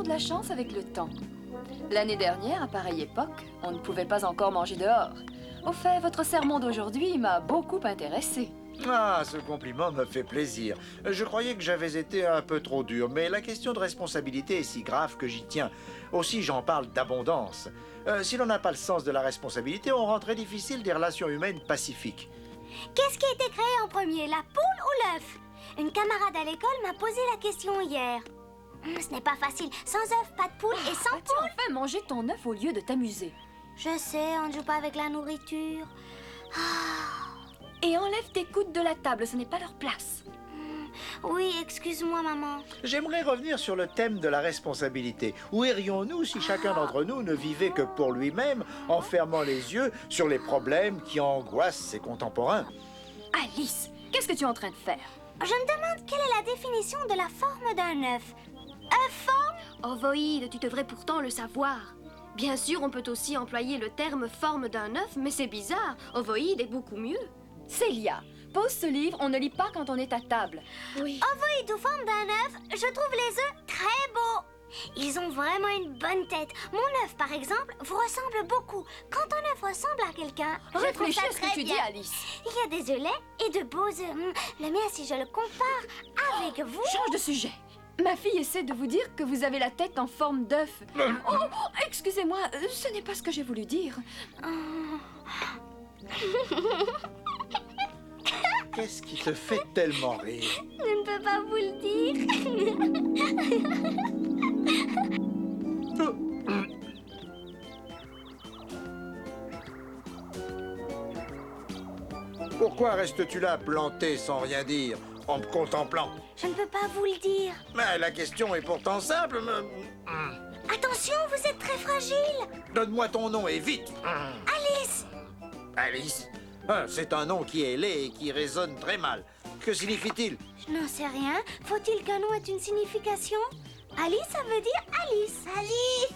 de la chance avec le temps. L'année dernière, à pareille époque, on ne pouvait pas encore manger dehors. Au fait, votre sermon d'aujourd'hui m'a beaucoup intéressée. Ah, ce compliment me fait plaisir. Je croyais que j'avais été un peu trop dur, mais la question de responsabilité est si grave que j'y tiens. Aussi, j'en parle d'abondance. Si l'on n'a pas le sens de la responsabilité, on rend très difficile des relations humaines pacifiques. Qu'est-ce qui a été créé en premier, la poule ou l'œuf? Une camarade à l'école m'a posé la question hier. Ce n'est pas facile. Sans œuf, pas de poule et sans Vas-tu enfin manger ton œuf au lieu de t'amuser? Je sais, on ne joue pas avec la nourriture. Et enlève tes coudes de la table, ce n'est pas leur place. Oui, excuse-moi, maman. J'aimerais revenir sur le thème de la responsabilité. Où irions-nous si chacun d'entre nous ne vivait que pour lui-même, en fermant les yeux sur les problèmes qui angoissent ses contemporains? Alice, qu'est-ce que tu es en train de faire? Je me demande quelle est la définition de la forme d'un œuf. Forme? Ovoïde, tu devrais pourtant le savoir. Bien sûr, on peut aussi employer le terme forme d'un œuf, mais c'est bizarre. Ovoïde est beaucoup mieux. Célia, pose ce livre, on ne lit pas quand on est à table. Oui. Ovoïde ou forme d'un œuf, je trouve les œufs très beaux. Ils ont vraiment une bonne tête. Mon œuf, par exemple, vous ressemble beaucoup. Quand un œuf ressemble à quelqu'un, je trouve Réfléchis ça à ce que très tu bien. dis, Alice. Il y a des œufs laids et de beaux œufs. Le mien, si je le compare avec vous... Change de sujet. Ma fille essaie de vous dire que vous avez la tête en forme d'œuf. Oh, excusez-moi, ce n'est pas ce que j'ai voulu dire. Qu'est-ce qui te fait tellement rire? Je ne peux pas vous le dire. Pourquoi restes-tu là, planté sans rien dire, en me contemplant? Je ne peux pas vous le dire. Mais la question est pourtant simple. Attention, vous êtes très fragile. Donne-moi ton nom et vite. Alice. Alice? Ah, c'est un nom qui est laid et qui résonne très mal. Que signifie-t-il? Je n'en sais rien. Faut-il qu'un nom ait une signification? Alice, ça veut dire Alice. Alice.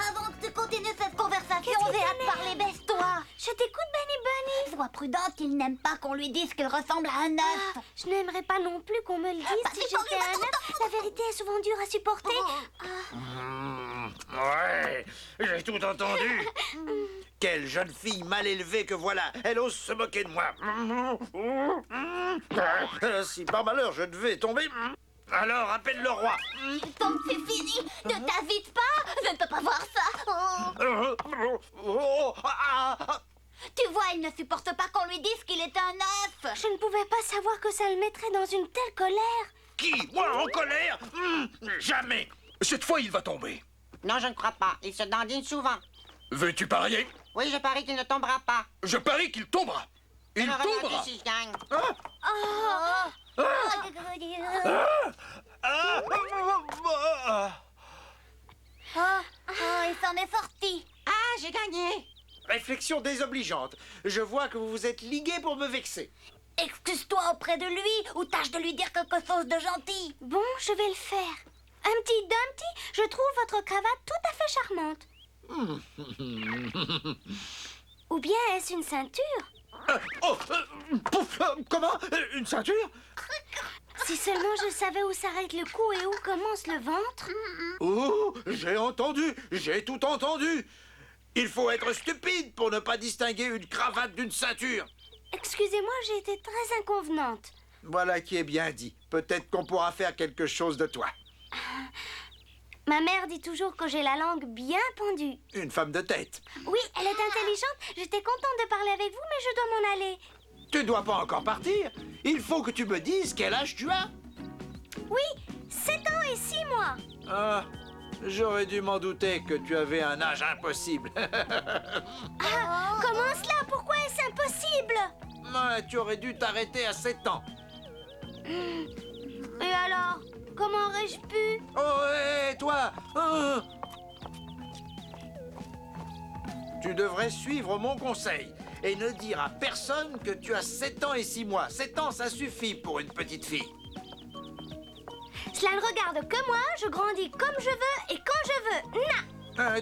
Avant que tu continues cette conversation, Qu'est-ce que j'ai hâte de t'en es? parler, baisse-toi. Je t'écoute, Bunny Bunny. Sois prudente, il n'aime pas qu'on lui dise qu'il ressemble à un œuf. Je n'aimerais pas non plus qu'on me le dise si c'est j'étais un horrible, œuf. La vérité est souvent dure à supporter. Ouais, j'ai tout entendu. Quelle jeune fille mal élevée que voilà. Elle ose se moquer de moi. Si par malheur je devais tomber, alors appelle le roi. Donc c'est fini. Ne t'invite pas. Je ne peux pas voir ça. Tu vois, il ne supporte pas qu'on lui dise qu'il est un œuf. Je ne pouvais pas savoir que ça le mettrait dans une telle colère. Qui? Moi en colère? Jamais. Cette fois, il va tomber. Non, je ne crois pas. Il se dandine souvent. Veux-tu parier? Oui, je parie qu'il ne tombera pas. Je parie qu'il tombera. Il Alors, regarde tombera. si je gagne. Il s'en est sorti. Ah, j'ai gagné. Réflexion désobligeante. Je vois que vous vous êtes ligué pour me vexer. Excuse-toi auprès de lui ou tâche de lui dire quelque chose de gentil. Bon, je vais le faire. Humpty Dumpty, je trouve votre cravate tout à fait charmante. Ou bien est-ce une ceinture? Comment? Une ceinture? Si seulement je savais où s'arrête le cou et où commence le ventre. Oh, j'ai entendu, j'ai tout entendu. Il faut être stupide pour ne pas distinguer une cravate d'une ceinture. Excusez-moi, j'ai été très inconvenante. Voilà qui est bien dit. Peut-être qu'on pourra faire quelque chose de toi. Ma mère dit toujours que j'ai la langue bien pendue. Une femme de tête. Oui, elle est intelligente. J'étais contente de parler avec vous, mais je dois m'en aller. Tu dois pas encore partir. Il faut que tu me dises quel âge tu as. Oui, 7 ans et 6 mois. Ah, j'aurais dû m'en douter que tu avais un âge impossible. Comment cela? Pourquoi est-ce impossible? Ouais, tu aurais dû t'arrêter à 7 ans. Et alors? Comment aurais-je pu? Oh, hé, toi! Tu devrais suivre mon conseil et ne dire à personne que tu as 7 ans et 6 mois. 7 ans, ça suffit pour une petite fille. Cela ne regarde que moi, je grandis comme je veux et quand je veux. Na!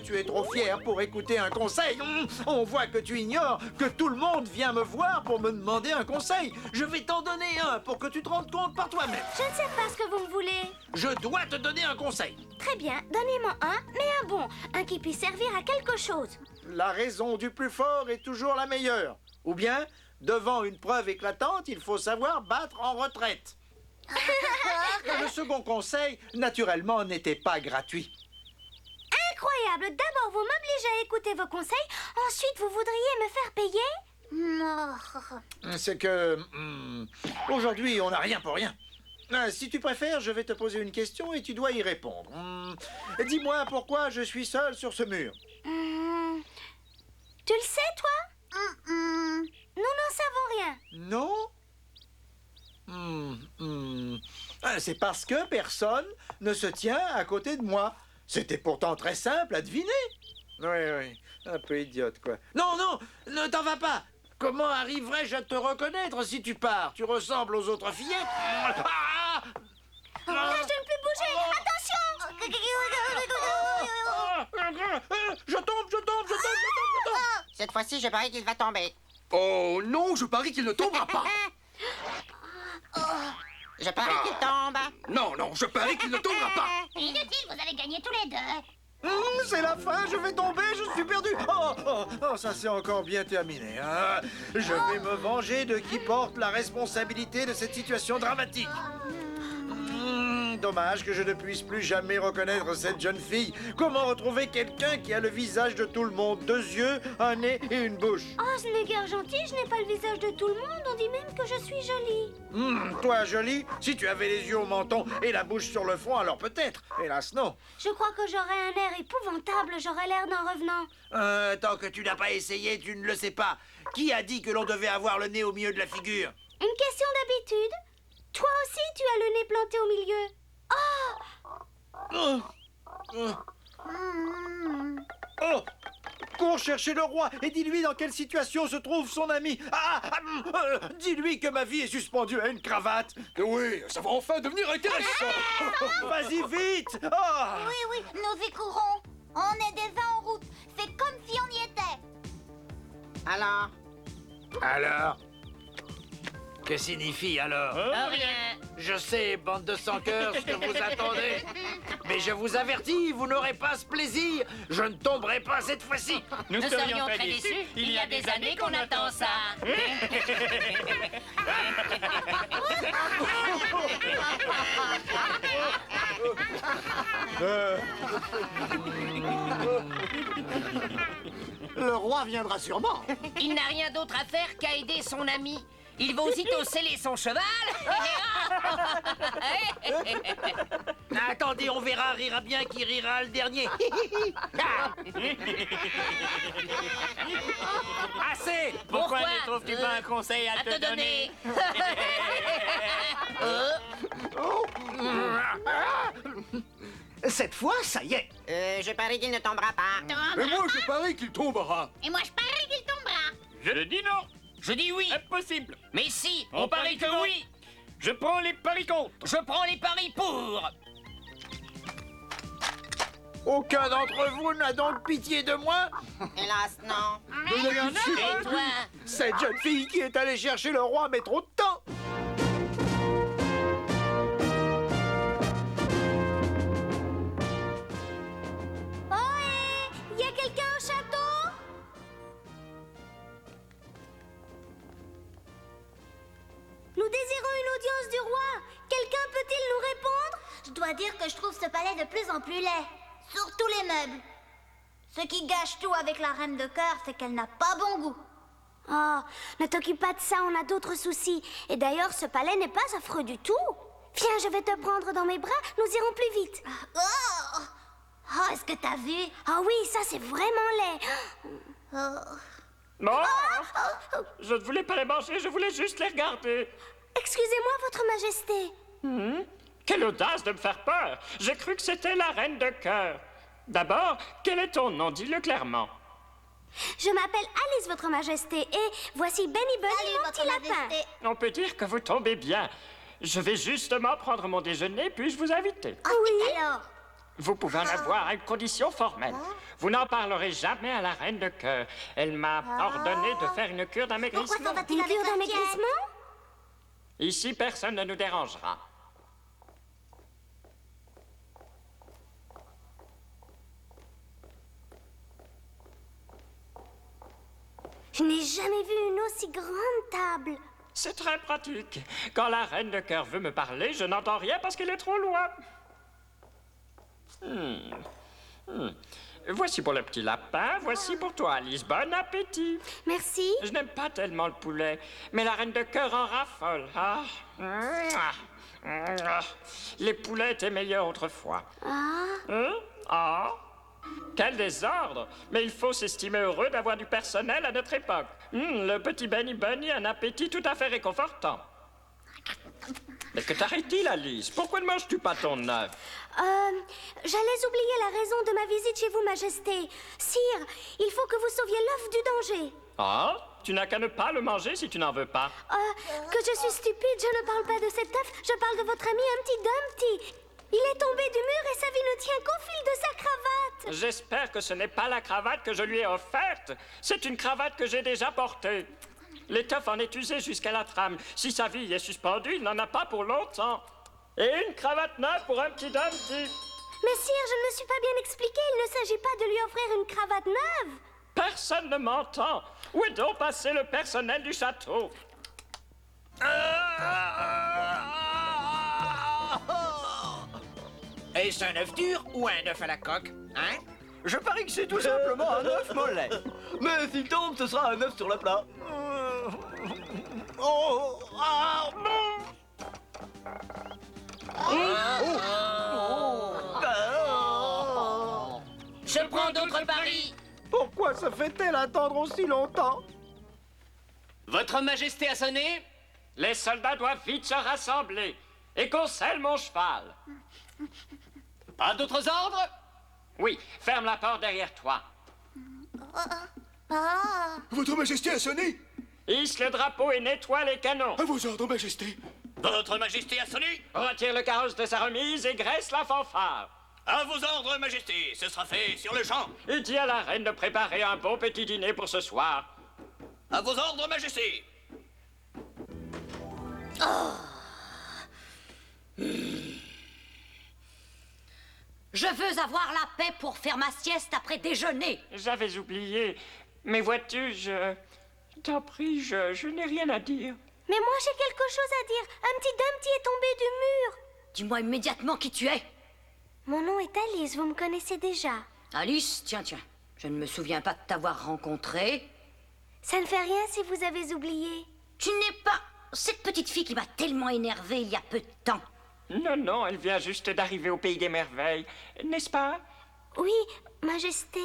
Tu es trop fier pour écouter un conseil. On voit que tu ignores que tout le monde vient me voir pour me demander un conseil. Je vais t'en donner un pour que tu te rendes compte par toi-même. Je ne sais pas ce que vous me voulez. Je dois te donner un conseil. Très bien, donnez-moi un, mais un bon. Un qui puisse servir à quelque chose. La raison du plus fort est toujours la meilleure. Ou bien, devant une preuve éclatante, il faut savoir battre en retraite. Le second conseil, naturellement, n'était pas gratuit. Incroyable. D'abord, vous m'obligez à écouter vos conseils. Ensuite, vous voudriez me faire payer? Non. C'est que... aujourd'hui, on n'a rien pour rien. Si tu préfères, je vais te poser une question et tu dois y répondre. Dis-moi pourquoi je suis seul sur ce mur. Tu le sais, toi? Nous n'en savons rien. Non? C'est parce que personne ne se tient à côté de moi. C'était pourtant très simple à deviner. Oui, un peu idiote, quoi. Non, ne t'en vas pas. Comment arriverais-je à te reconnaître si tu pars? Tu ressembles aux autres fillettes. Je ne peux plus bouger. Attention! Je tombe. Cette fois-ci, je parie qu'il va tomber. Oh non, je parie qu'il ne tombera pas. Je parie qu'il tombe. Non, je parie qu'il ne tombera pas. Inutile, vous avez gagné tous les deux. C'est la fin, je vais tomber, je suis perdu. Oh, ça c'est encore bien terminé. Hein. Je vais me venger de qui porte la responsabilité de cette situation dramatique. Dommage que je ne puisse plus jamais reconnaître cette jeune fille. Comment retrouver quelqu'un qui a le visage de tout le monde? 2 yeux, un nez et une bouche. Oh, ce n'est guère gentil. Je n'ai pas le visage de tout le monde. On dit même que je suis jolie. Toi, jolie, si tu avais les yeux au menton et la bouche sur le front, alors peut-être. Hélas, non. Je crois que j'aurais un air épouvantable. J'aurais l'air d'un revenant. Tant que tu n'as pas essayé, tu ne le sais pas. Qui a dit que l'on devait avoir le nez au milieu de la figure? Une question d'habitude. Toi aussi, tu as le nez planté au milieu. Oh! Cours chercher le roi et dis-lui dans quelle situation se trouve son ami. Dis-lui que ma vie est suspendue à une cravate. Oui, ça va enfin devenir intéressant. Vas-y, vite! Oui, nos vies courront. On est déjà en route. Fais comme si on y était. Alors? Que signifie alors? Rien. Je sais, bande de sans-cœur, ce que vous attendez. Mais je vous avertis, vous n'aurez pas ce plaisir. Je ne tomberai pas cette fois-ci. Nous serions très déçus. Il y a des années qu'on attend ça. Le roi viendra sûrement. Il n'a rien d'autre à faire qu'à aider son ami. Il va aussitôt sceller son cheval. Attendez, on verra, rira bien qui rira le dernier. Assez! Pourquoi ne trouves-tu pas un conseil à te donner? Cette fois, ça y est. Je parie qu'il ne tombera pas. Mais moi, je parie qu'il tombera. Et moi, je parie qu'il tombera. Je dis non. Je dis oui. Impossible. Mais si, On on parie parie que non. oui. Je prends les paris contre. Je prends les paris pour. Aucun d'entre vous n'a donc pitié de moi? Hélas, non. Et toi? Cette jeune fille qui est allée chercher le roi met trop de temps. Ohé! Y a quelqu'un au château? Nous désirons une audience du roi. Quelqu'un peut-il nous répondre? Je dois dire que je trouve ce palais de plus en plus laid. Surtout les meubles. Ce qui gâche tout avec la reine de cœur, c'est qu'elle n'a pas bon goût. Oh, ne t'occupe pas de ça, on a d'autres soucis. Et d'ailleurs, ce palais n'est pas affreux du tout. Viens, je vais te prendre dans mes bras, nous irons plus vite. Oh, oh, est-ce que t'as vu? Ah oui, ça c'est vraiment laid. Oh. Non. Je ne voulais pas les manger, je voulais juste les regarder. Excusez-moi, votre majesté. Quelle audace de me faire peur. J'ai cru que c'était la reine de cœur. D'abord, quel est ton nom? Dis-le clairement. Je m'appelle Alice, votre majesté, et voici Benny Bunny, Salut, mon votre petit lapin. majesté. On peut dire que vous tombez bien. Je vais justement prendre mon déjeuner, puis-je vous inviter? Ah oui? Alors, Vous pouvez en avoir à une condition formelle. Vous n'en parlerez jamais à la reine de cœur. Elle m'a ordonné de faire une cure d'amaigrissement. Pourquoi s'en va-t-il Une avec cure la d'amaigrissement? tienne? Ici, personne ne nous dérangera. Je n'ai jamais vu une aussi grande table. C'est très pratique. Quand la reine de cœur veut me parler, je n'entends rien parce qu'elle est trop loin. Voici pour le petit lapin, voici pour toi, Alice. Bon appétit. Merci. Je n'aime pas tellement le poulet, mais la reine de cœur en raffole. Ah. Les poulets étaient meilleurs autrefois. Ah. Quel désordre! Mais il faut s'estimer heureux d'avoir du personnel à notre époque. Le petit Benny Bunny a un appétit tout à fait réconfortant. Mais que t'arrête-t-il, Alice? Pourquoi ne manges-tu pas ton œuf? J'allais oublier la raison de ma visite chez vous, Majesté. Sire, il faut que vous sauviez l'œuf du danger. Ah? Tu n'as qu'à ne pas le manger si tu n'en veux pas. Que je suis stupide, je ne parle pas de cet œuf, je parle de votre ami Humpty Dumpty. Il est tombé du mur et sa vie ne tient qu'au fil de sa cravate. J'espère que ce n'est pas la cravate que je lui ai offerte. C'est une cravate que j'ai déjà portée. L'étoffe en est usée jusqu'à la trame. Si sa vie est suspendue, il n'en a pas pour longtemps. Et une cravate neuve pour un petit Dumpty. Mais sire, je ne me suis pas bien expliqué. Il ne s'agit pas de lui offrir une cravate neuve. Personne ne m'entend. Où est donc passé le personnel du château? Est-ce un œuf dur ou un œuf à la coque? Hein? Je parie que c'est tout simplement un œuf mollet. Mais s'il tombe, ce sera un œuf sur le plat. Je prends d'autres paris. Pourquoi se fait-elle attendre aussi longtemps? Votre Majesté a sonné? Les soldats doivent vite se rassembler. Et qu'on selle mon cheval. Pas d'autres ordres? Oui, ferme la porte derrière toi. Votre Majesté a sonné? Hisse le drapeau et nettoie les canons. À vos ordres, Majesté. Votre Majesté a sonné? Retire le carrosse de sa remise et graisse la fanfare. À vos ordres, Majesté. Ce sera fait sur le champ. Et dis à la reine de préparer un bon petit dîner pour ce soir. À vos ordres, Majesté. Je veux avoir la paix pour faire ma sieste après déjeuner. J'avais oublié. Mais vois-tu, t'en prie, je n'ai rien à dire. Mais moi, j'ai quelque chose à dire. Humpty Dumpty est tombé du mur. Dis-moi immédiatement qui tu es. Mon nom est Alice, vous me connaissez déjà. Alice, tiens. Je ne me souviens pas de t'avoir rencontrée. Ça ne fait rien si vous avez oublié. Tu n'es pas cette petite fille qui m'a tellement énervée il y a peu de temps. Non, elle vient juste d'arriver au pays des merveilles, n'est-ce pas? Oui, Majesté.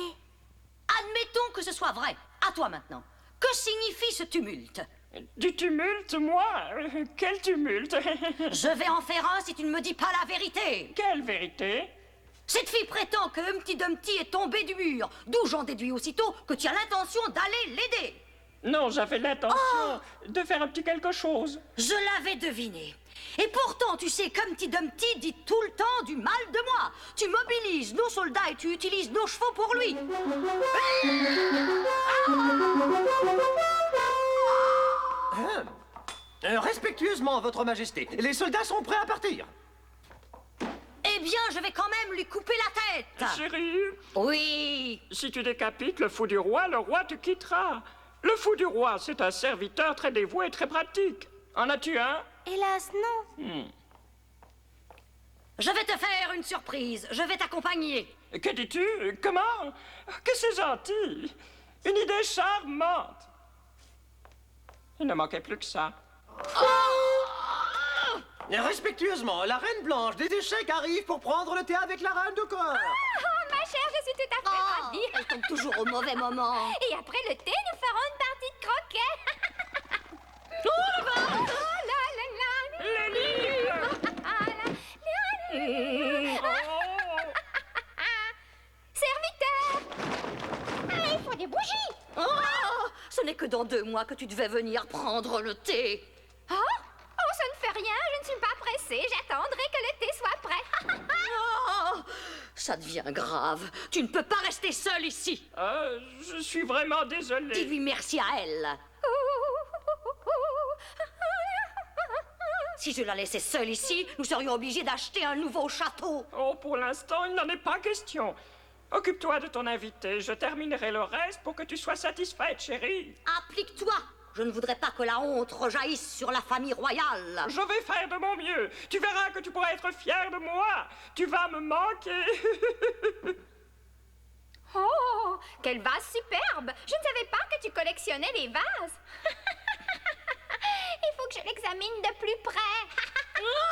Admettons que ce soit vrai. À toi maintenant. Que signifie ce tumulte? Du tumulte, moi? Quel tumulte? Je vais en faire un si tu ne me dis pas la vérité. Quelle vérité? Cette fille prétend que Humpty Dumpty est tombé du mur, d'où j'en déduis aussitôt que tu as l'intention d'aller l'aider. Non, j'avais l'intention de faire un petit quelque chose. Je l'avais deviné. Et pourtant, tu sais qu'Humpty Dumpty dit tout le temps du mal de moi. Tu mobilises nos soldats et tu utilises nos chevaux pour lui. Respectueusement, Votre Majesté, les soldats sont prêts à partir. Eh bien, je vais quand même lui couper la tête. Chérie, Oui. si tu décapites le fou du roi, le roi te quittera. Le fou du roi, c'est un serviteur très dévoué et très pratique. En as-tu un? Hélas, non. Je vais te faire une surprise. Je vais t'accompagner. Que dis-tu? Comment? Que c'est gentil. Une idée charmante. Il ne manquait plus que ça. Respectueusement, la reine blanche des échecs arrive pour prendre le thé avec la reine de cœur. Oh, ma chère, je suis tout à fait ravie. Elle tombe toujours au mauvais moment. Et après le thé, nous ferons une partie de croquet. Oh là là. Le livre! Serviteur! Il faut des bougies. Oh, ce n'est que dans 2 mois que tu devais venir prendre le thé. Oh, ça ne fait rien, je ne suis pas pressée. J'attendrai que le thé soit prêt. Oh, Ça devient grave. Tu ne peux pas rester seule ici. Je suis vraiment désolé. Dis-lui merci à elle. Si je la laissais seule ici, nous serions obligés d'acheter un nouveau château. Oh, pour l'instant, il n'en est pas question. Occupe-toi de ton invité. Je terminerai le reste pour que tu sois satisfaite, chérie. Applique-toi. Je ne voudrais pas que la honte rejaillisse sur la famille royale. Je vais faire de mon mieux. Tu verras que tu pourras être fière de moi. Tu vas me manquer. Oh, quelle vase superbe! Je ne savais pas que tu collectionnais les vases. Il faut que je l'examine de plus près.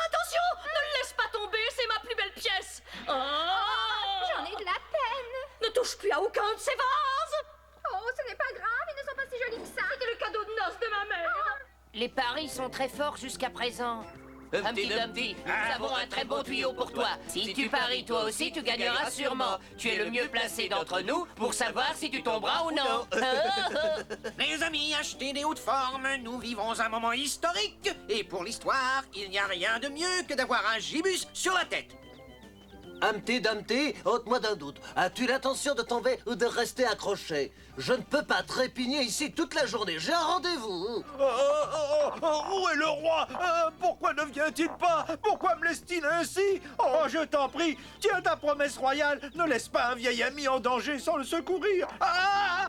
Attention! Ne le laisse pas tomber, c'est ma plus belle pièce. J'en ai de la peine. Ne touche plus à aucun de ces vases. Oh, ce n'est pas grave, ils ne sont pas si jolis que ça. C'était le cadeau de noces de ma mère. Les paris sont très forts jusqu'à présent. Humpty Dumpty, nous avons un très bon tuyau pour toi. Si tu paries toi aussi, tu gagneras sûrement. Tu es le mieux placé d'entre nous pour savoir si tu tomberas ou non. Mes amis, achetez des hautes formes. Nous vivons un moment historique. Et pour l'histoire, il n'y a rien de mieux que d'avoir un gibus sur la tête. Humpty Dumpty, ôte-moi d'un doute. As-tu l'intention de tomber ou de rester accroché? Je ne peux pas trépigner ici toute la journée. J'ai un rendez-vous. Où est le roi? Pourquoi ne vient-il pas? Pourquoi me laisse-t-il ainsi? Oh, je t'en prie, tiens ta promesse royale. Ne laisse pas un vieil ami en danger sans le secourir.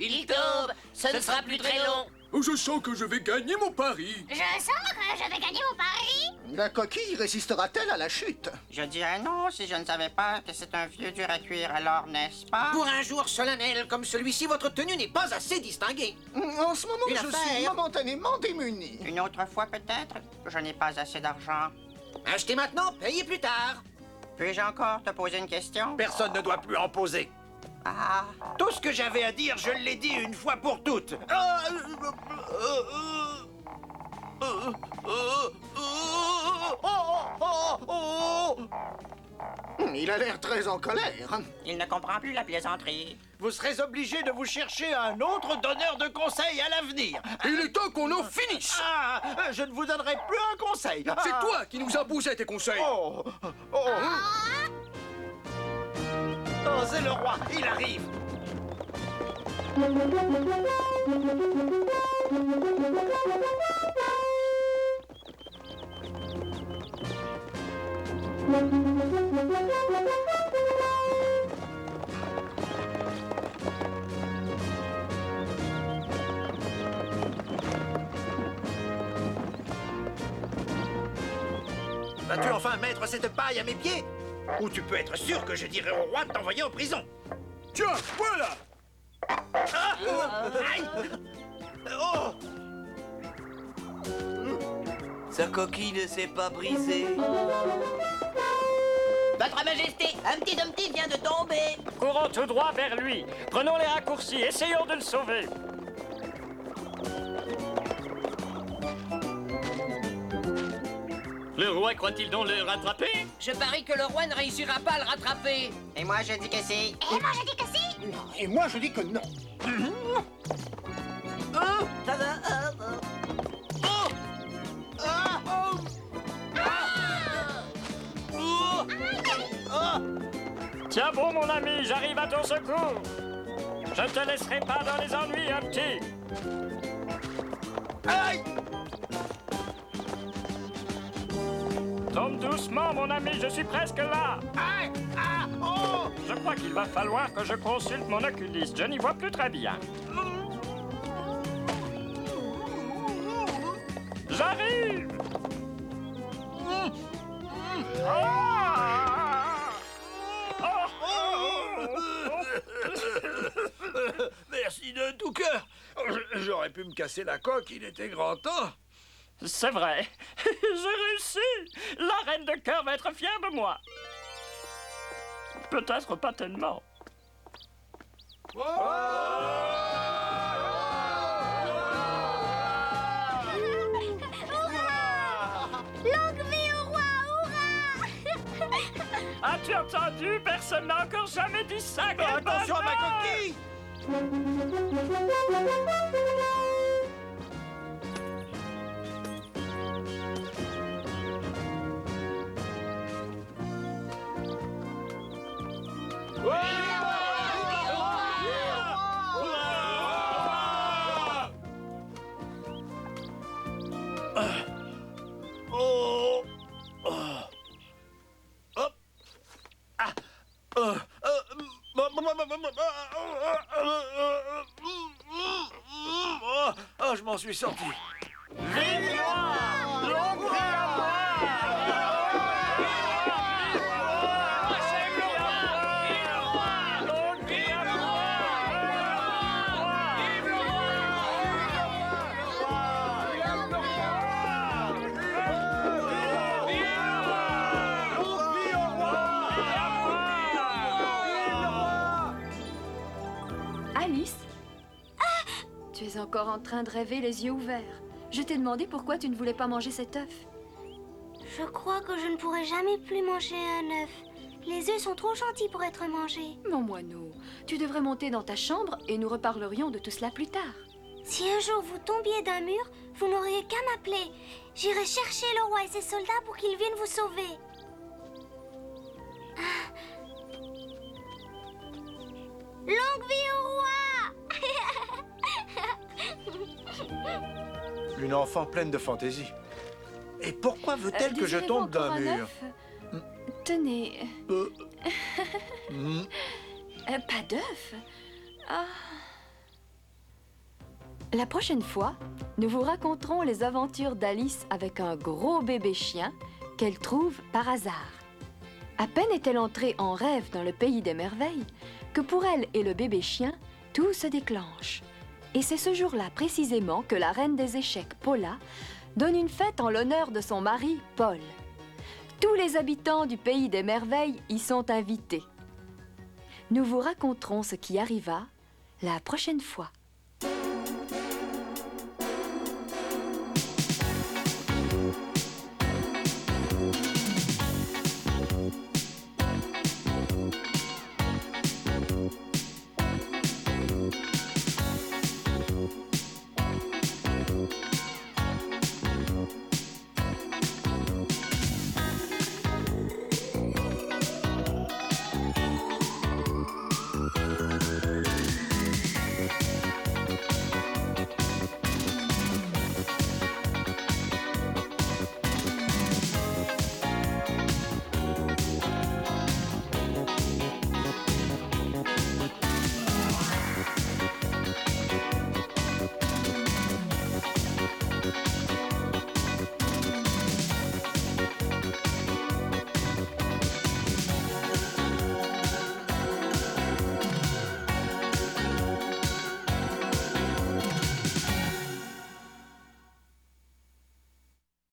Il tombe, ce ne sera plus très long. Je sens que je vais gagner mon pari. Je sens que je vais gagner mon pari. La coquille résistera-t-elle à la chute? Je dirais non si je ne savais pas que c'est un vieux dur à cuire, alors n'est-ce pas? Pour un jour solennel comme celui-ci, votre tenue n'est pas assez distinguée. En ce moment, Une je affaire. suis momentanément démuni. Une autre fois peut-être? Je n'ai pas assez d'argent. Achetez maintenant, payez plus tard. Puis-je encore te poser une question? Personne ne doit plus en poser. Ah, Tout ce que j'avais à dire, je l'ai dit une fois pour toutes. Il a l'air très en colère. il ne comprend plus la plaisanterie. Vous serez obligé de vous chercher un autre donneur de conseils à l'avenir. Il est temps qu'on en finisse. Je ne vous donnerai plus un conseil. C'est toi qui nous imposais tes conseils. Oh, c'est le roi, il arrive. Vas-tu enfin mettre cette paille à mes pieds? Ou tu peux être sûr que je dirai au roi de t'envoyer en prison. Tiens, voilà. Aïe! Oh! Sa coquille ne s'est pas brisée. Votre Majesté, Humpty Dumpty vient de tomber. Courons tout droit vers lui. Prenons les raccourcis. Essayons de le sauver. Le roi croit-il donc le rattraper? Je parie que le roi ne réussira pas à le rattraper. Et moi, je dis que si. Et moi, je dis que si. Non, et moi, je dis que non. Tiens bon, mon ami, j'arrive à ton secours. Je ne te laisserai pas dans les ennuis, Humpty. Aïe! Tombe doucement, mon ami, je suis presque là. Aïe! Oh! Je crois qu'il va falloir que je consulte mon oculiste. Je n'y vois plus très bien. J'arrive! Merci de tout cœur. J'aurais pu me casser la coque, il était grand temps. C'est vrai. J'ai réussi. La reine de cœur va être fière de moi. Peut-être pas tellement. Longue vie au roi, hurrah! As-tu entendu? Personne n'a encore jamais dit ça. Quel Attention à ma bonheur! coquille! Je m'en suis sorti. Alice? Tu es encore en train de rêver les yeux ouverts. Je t'ai demandé pourquoi tu ne voulais pas manger cet œuf. Je crois que je ne pourrai jamais plus manger un œuf. Les œufs sont trop gentils pour être mangés. Mon moineau, tu devrais monter dans ta chambre et nous reparlerions de tout cela plus tard. Si un jour vous tombiez d'un mur, vous n'auriez qu'à m'appeler. J'irai chercher le roi et ses soldats pour qu'ils viennent vous sauver. Longue vie au roi! Une enfant pleine de fantaisie. Et pourquoi veut-elle que je Désirez-vous tombe d'un encore un mur? œuf? Tenez. Pas d'œuf? Ah. La prochaine fois, nous vous raconterons les aventures d'Alice avec un gros bébé chien qu'elle trouve par hasard. À peine est-elle entrée en rêve dans le pays des merveilles que pour elle et le bébé chien, tout se déclenche. Et c'est ce jour-là précisément que la reine des échecs, Paula, donne une fête en l'honneur de son mari, Paul. Tous les habitants du pays des merveilles y sont invités. Nous vous raconterons ce qui arriva la prochaine fois.